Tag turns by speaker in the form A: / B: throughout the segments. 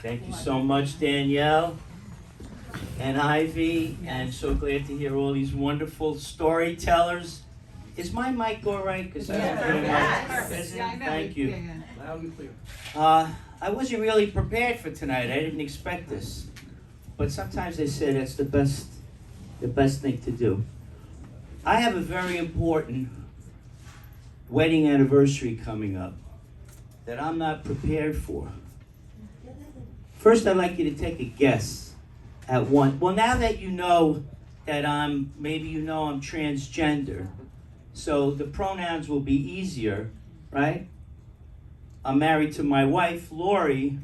A: Thank you so much, Danielle and Ivy, and so glad to hear all these wonderful storytellers. Is my mic all right? Because I don't hear my. Thank you.
B: Loud and clear.
A: I wasn't really prepared for tonight. I didn't expect this, but sometimes they say that's the best thing to do. I have a very important wedding anniversary coming up that I'm not prepared for. First, I'd like you to take a guess at one. Well, now that you know that maybe you know I'm transgender, so the pronouns will be easier, right? I'm married to my wife, Lori,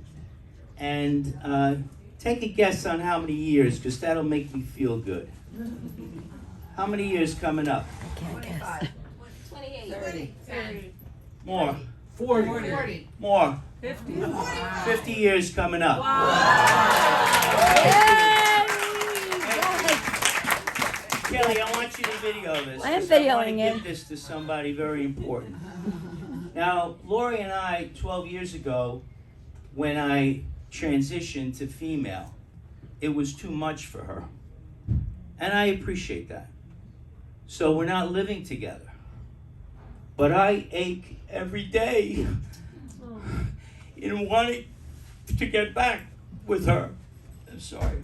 A: and take a guess on how many years, because that'll make me feel good. How many years coming up?
C: I can't guess.
D: 28.
E: 30.
A: More.
B: 40.
A: More.
E: 50.
A: 50 years coming up. Kelly, I want you to video this.
C: I am
A: 'cause I
C: videoing
A: want to
C: it.
A: give this to somebody very important. Now, Lori and I, 12 years ago, when I transitioned to female, it was too much for her. And I appreciate that. So we're not living together. But I ache every day in wanting to get back with her. I'm sorry.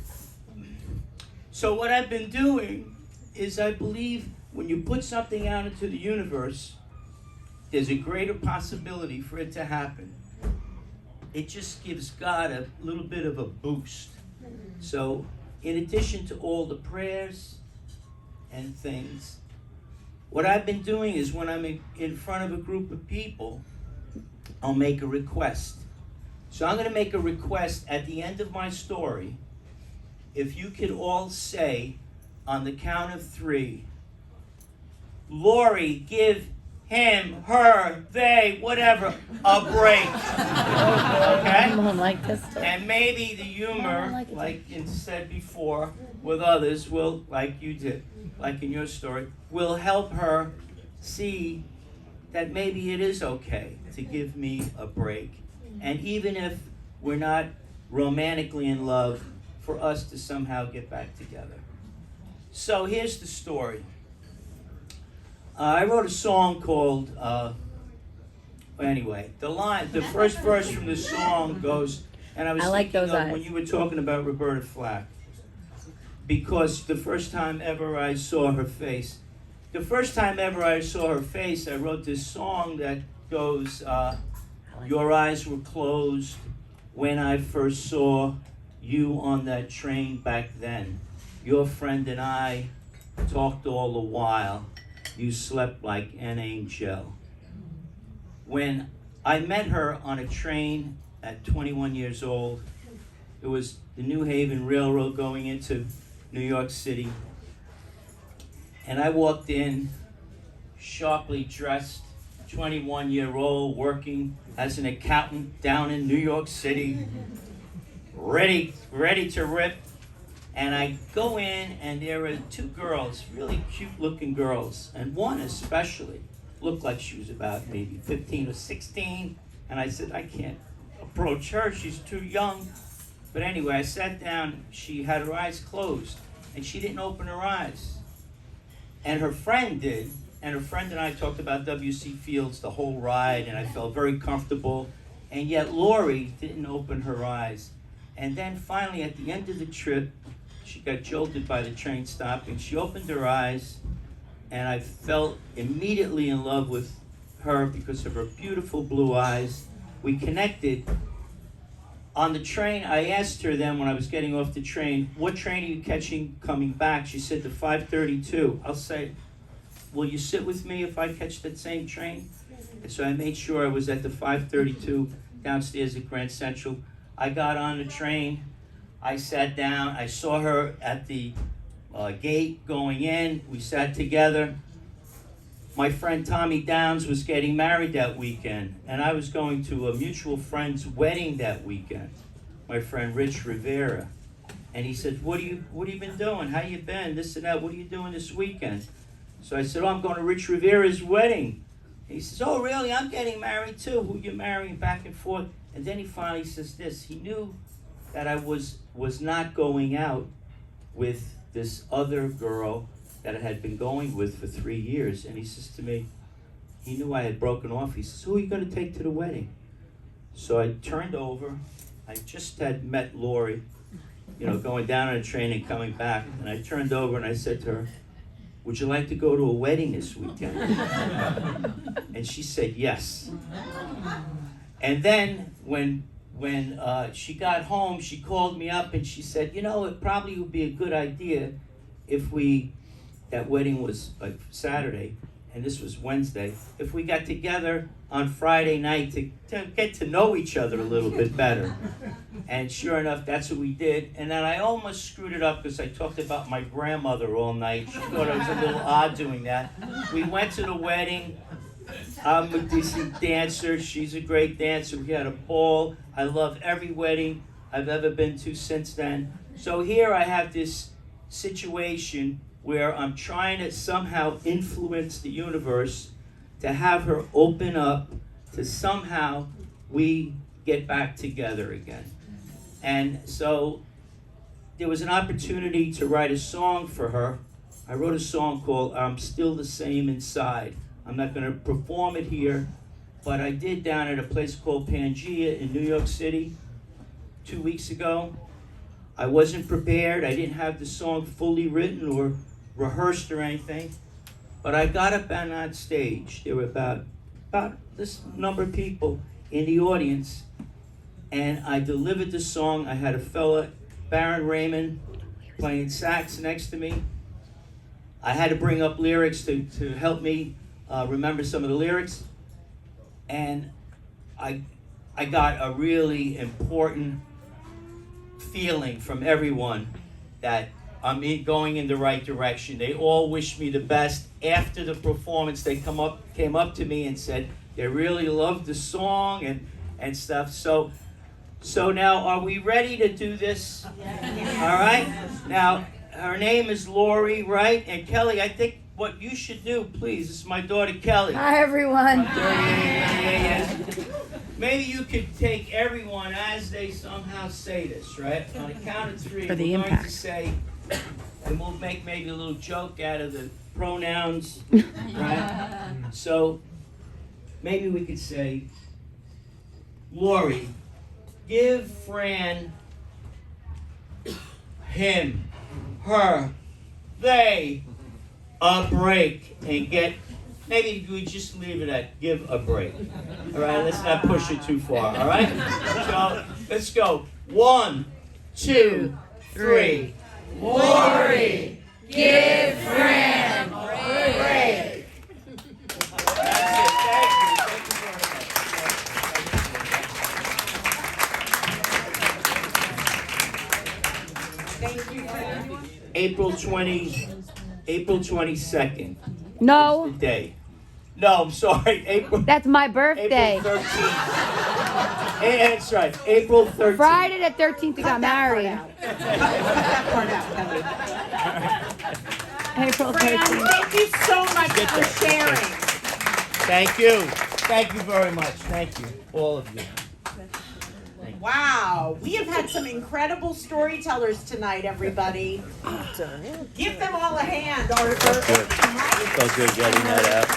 A: So what I've been doing is I believe when you put something out into the universe, there's a greater possibility for it to happen. It just gives God a little bit of a boost. So in addition to all the prayers and things, what I've been doing is when I'm in front of a group of people, I'll make a request. So I'm going to make a request at the end of my story. If you could all say on the count of 3, Lori, give him, her, they, whatever, a break. Okay?
C: I don't like this stuff.
A: And maybe the humor, like you said before, with others, will, like you did, like in your story, will help her see that maybe it is okay to give me a break. And even if we're not romantically in love, for us to somehow get back together. So here's the story. I wrote a song called, anyway, the first verse from the song goes, and I was
C: like
A: thinking
C: those
A: of
C: eyes.
A: when you were talking about Roberta Flack, because the first time ever I saw her face, I wrote this song that goes, your eyes were closed when I first saw you on that train back then. Your friend and I talked all the while. You slept like an angel. When I met her on a train at 21 years old, it was the New Haven Railroad going into New York City. And I walked in, sharply dressed, 21-year-old, working as an accountant down in New York City, ready to rip. And I go in, and there are 2 girls, really cute-looking girls, and one especially looked like she was about maybe 15 or 16. And I said, I can't approach her, she's too young. But anyway, I sat down. She had her eyes closed, and she didn't open her eyes. And her friend did, and her friend and I talked about W.C. Fields the whole ride, and I felt very comfortable. And yet Lori didn't open her eyes. And then finally, at the end of the trip, she got jolted by the train stopping. She opened her eyes, and I felt immediately in love with her because of her beautiful blue eyes. We connected. On the train, I asked her then when I was getting off the train, what train are you catching coming back? She said the 5:32. I'll say, will you sit with me if I catch that same train? And so I made sure I was at the 5:32 downstairs at Grand Central. I got on the train. I sat down. I saw her at the gate going in. We sat together. My friend Tommy Downs was getting married that weekend, and I was going to a mutual friend's wedding that weekend, my friend Rich Rivera. And he said, what have you been doing? How you been? This and that. What are you doing this weekend? So I said, I'm going to Rich Rivera's wedding. He says, oh, really? I'm getting married too. Who you marrying? Back and forth. And then he finally says this. He knew that I was not going out with this other girl that I had been going with for 3 years. And he says to me, he knew I had broken off. He says, who are you going to take to the wedding? So I turned over. I just had met Lori, going down on a train and coming back. And I turned over and I said to her, would you like to go to a wedding this weekend? And she said yes. And then when she got home, she called me up and she said, it probably would be a good idea if that wedding was like Saturday, and this was Wednesday, if we got together on Friday night to get to know each other a little bit better. And sure enough, that's what we did. And then I almost screwed it up because I talked about my grandmother all night. She thought I was a little odd doing that. We went to the wedding. I'm a decent dancer. She's a great dancer. We had a ball. I love every wedding I've ever been to since then. So here I have this situation where I'm trying to somehow influence the universe to have her open up to somehow we get back together again. And so there was an opportunity to write a song for her. I wrote a song called I'm Still the Same Inside. I'm not going to perform it here, but I did down at a place called Pangea in New York City 2 weeks ago. I wasn't prepared. I didn't have the song fully written or rehearsed or anything, but I got up on that stage. There were about this number of people in the audience, and I delivered the song. I had a fella, Baron Raymond, playing sax next to me. I had to bring up lyrics to help me remember some of the lyrics, and I got a really important feeling from everyone that I'm going in the right direction. They all wished me the best. After the performance, they came up to me and said they really loved the song and stuff. So now, are we ready to do this? Yeah. All right. Now, her name is Lori, right? And Kelly, I think what you should do, please, this is my daughter Kelly.
C: Hi, everyone.
A: Yeah. Maybe you could take everyone as they somehow say this, right? On the count of three,
C: For the
A: we're
C: impact.
A: going to say, and we'll make maybe a little joke out of the pronouns, right? So maybe we could say, Lori, give Fran, him, her, they, a break, and maybe we just leave it at give a break. All right, let's not push it too far, all right? So let's go. 1, 2, 3.
C: Lori, give Fran a break.
A: That's it. Thank you. Thank you very much. April 22nd.
C: No,
A: The day. No, I'm sorry.
C: that's my birthday.
A: April 13th. That's right. April 13th.
C: Friday the 13th we got married. April
D: Fran,
C: 13th.
D: thank you so much for sharing.
A: Thank you. Thank you very much. Thank you, all of you.
D: Wow, we have had some incredible storytellers tonight, everybody. Give them all a hand.
A: Felt good getting that out.